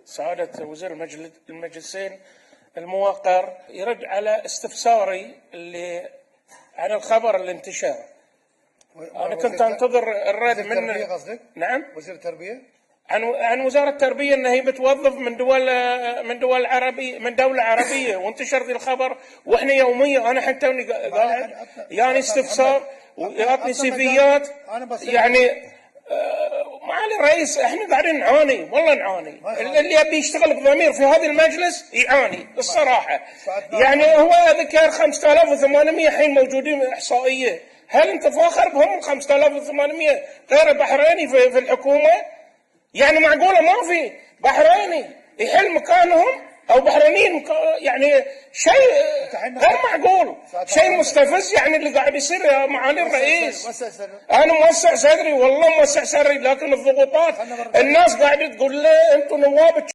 سعادة وزير المجلسين الموقر يرد على استفساري اللي عن الخبر اللي انتشر. أنا كنت أنتظر الرد من قصدك؟ نعم، وزير التربية عن وزارة التربية أن هي بتوظف من دول عربية، من دولة عربية، وانتشر ذي الخبر واحنا يوميا. أنا حتى قاعد يعني استفسار ويعطني سيفيات يعني. معالي الرئيس احنا قاعدين نعاني، والله نعاني. اللي يبي يشتغل بضمير في هذا المجلس يعاني الصراحة. يعني هو ذكر 5800 حين موجودين احصائية، هل انت فاخر بهم 5800 غير بحريني في الحكومة؟ يعني معقولة ما في بحريني يحل مكانهم او بحرينيين؟ يعني شيء غير معقول، شيء مستفز يعني اللي قاعد يصير يا معالي الرئيس. انا موسع صدري، والله موسع صدري، لكن الضغوطات الناس قاعده تقول لي انتم نواب